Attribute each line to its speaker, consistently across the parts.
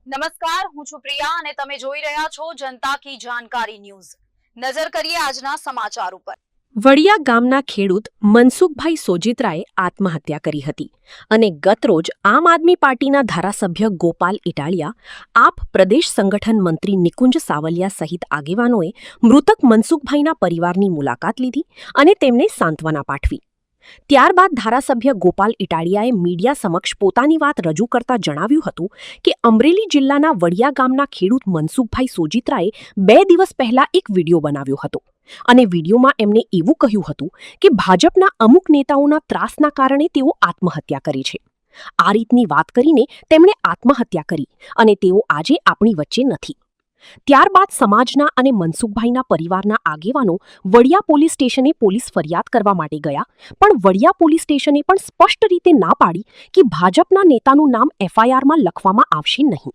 Speaker 1: નમસ્કાર, હું છું પ્રિયા અને તમે જોઈ રહ્યા છો જનતા કી જાણકારી ન્યૂઝ। નજર કરીએ આજના સમાચાર ઉપર।
Speaker 2: વડિયા ગામના ખેડૂત મનસુખભાઈ સોજિત્રાએ આત્મહત્યા કરી હતી અને ગતરોજ આમ આદમી પાર્ટીના ધારાસભ્ય ગોપાલ ઇટાલિયા આપ પ્રદેશ સંગઠન મંત્રી નિકુંજ સાવલિયા સહિત આગેવાનોએ મૃતક મનસુખભાઈના પરિવારની મુલાકાત લીધી અને તેમને સાંત્વના પાઠવી। ત્યારબાદ ધારાસભ્ય ગોપાલ ઇટાલિયાએ મીડિયા સમક્ષ પોતાની વાત રજૂ કરતા જણાવ્યું હતું કે અમરેલી જિલ્લાના વડિયા ગામના ખેડૂત મનસુખભાઈ સોજિત્રાએ 2 દિવસ પહેલા એક વિડીયો બનાવ્યો હતો અને વિડીયોમાં એમને એવું કહ્યું હતું કે ભાજપના અમુક નેતાઓના ત્રાસના કારણે તેઓ આત્મહત્યા કરે છે। આ રીતની વાત કરીને તેમણે આત્મહત્યા કરી અને તેઓ આજે આપણી વચ્ચે નથી। ત્યારબાદ સમાજના અને મનસુખભાઈના પરિવારના આગેવાનો વડિયા પોલીસ સ્ટેશને પોલીસ ફરિયાદ કરવા માટે ગયા, પણ વડિયા પોલીસ સ્ટેશને પણ સ્પષ્ટ રીતે ના પાડી કે ભાજપના નેતાનું નામ એફઆઈઆરમાં લખવામાં આવશે નહીં।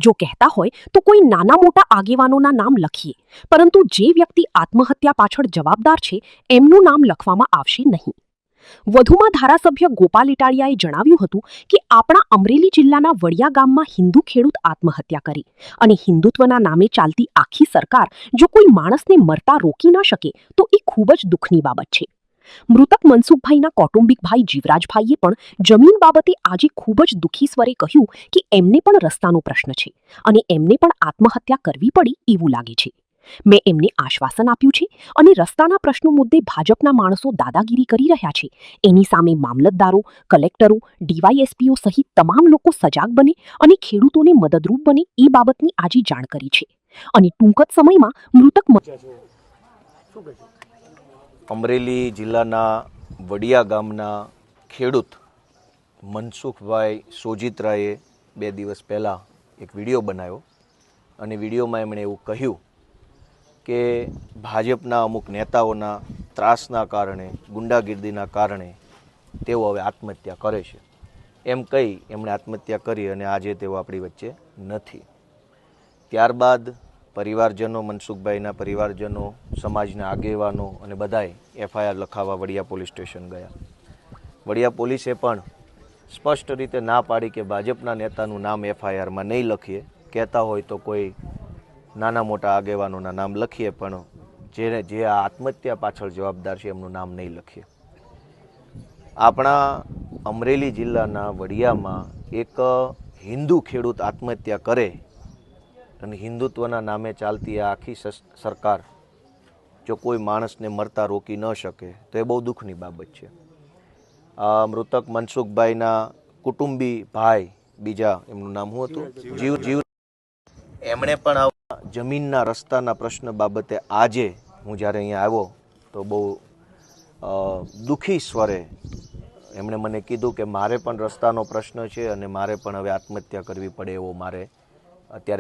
Speaker 2: જો કહેતા હોય તો કોઈ નાના મોટા આગેવાનોના નામ લખીએ, પરંતુ જે વ્યક્તિ આત્મહત્યા પાછળ જવાબદાર છે એમનું નામ લખવામાં આવશે નહીં। વધુમાં ધારાસભ્ય ગોપાલ ઇટાલિયાએ જણાવ્યું હતું કે આપણા અમરેલી જિલ્લાના વડિયા ગામમાં હિન્દુ ખેડૂત આત્મહત્યા કરી અને હિન્દુત્વના નામે ચાલતી આખી સરકાર જો કોઈ માણસને મરતા રોકી ન શકે તો એ ખૂબ જ દુઃખની બાબત છે। મૃતક મનસુખભાઈના કૌટુંબિક ભાઈ જીવરાજભાઈએ પણ જમીન બાબતે આજે ખૂબ જ દુઃખી સ્વરે કહ્યું કે એમને પણ રસ્તાનો પ્રશ્ન છે અને એમને પણ આત્મહત્યા કરવી પડી એવું લાગે છે। મેં એમને આશ્વાસન આપ્યું છે અને રસ્તાના પ્રશ્નો મુદ્દે ભાજપના માણસો દાદાગીરી કરી રહ્યા છે એની સામે મામલતદારો, કલેક્ટરો, ડીવાયએસપીઓ સહિત તમામ લોકો સજાગ બને અને ખેડૂતોને મદદરૂપ બને એ બાબતની આજે જાણ કરી છે અને ટૂંક જ સમયમાં મૃતક
Speaker 3: અમરેલી જિલ્લાના વડિયા ગામના ખેડૂત મનસુખભાઈ સોજિત્રાએ 2 દિવસ પહેલાં એક વિડીયો બનાવ્યો અને વિડીયોમાં એમણે એવું કહ્યું કે ભાજપના અમુક નેતાઓના ત્રાસના કારણે, ગુંડાગીર્દીના કારણે તેઓ હવે આત્મહત્યા કરે છે એમ કહી એમણે આત્મહત્યા કરી અને આજે તેઓ આપણી વચ્ચે નથી। ત્યારબાદ પરિવારજનો, મનસુખભાઈના પરિવારજનો, સમાજના આગેવાનો અને બધાએ એફઆઈઆર લખાવવા વડિયા પોલીસ સ્ટેશન ગયા। વડિયા પોલીસે પણ સ્પષ્ટ રીતે ના પાડી કે ભાજપના નેતાનું નામ એફઆઈઆરમાં નહીં લખીએ, કહેતા હોય તો કોઈ નાના મોટા આગેવાનોના નામ લખીએ, પણ જે આ આત્મહત્યા પાછળ જવાબદાર છે એમનું નામ નહીં લખીએ। આપણા અમરેલી જિલ્લાના વડિયામાં એક હિન્દુ ખેડૂત આત્મહત્યા કરે અને હિન્દુત્વના નામે ચાલતી આ આખી સરકાર જો કોઈ માણસને મરતા રોકી ન શકે તો એ બહુ દુઃખની બાબત છે। મૃતક મનસુખભાઈના કુટુંબી ભાઈ બીજા, એમનું નામ શું હતું, જીવ, એમણે પણ જમીનના રસ્તાના પ્રશ્ન બાબતે આજે હું જ્યારે અહીંયા આવ્યો તો બહુ દુઃખી સ્વરે એમણે મને કીધું કે મારે પણ રસ્તાનો પ્રશ્ન છે અને મારે પણ હવે આત્મહત્યા કરવી પડે એવો મારે અત્યારે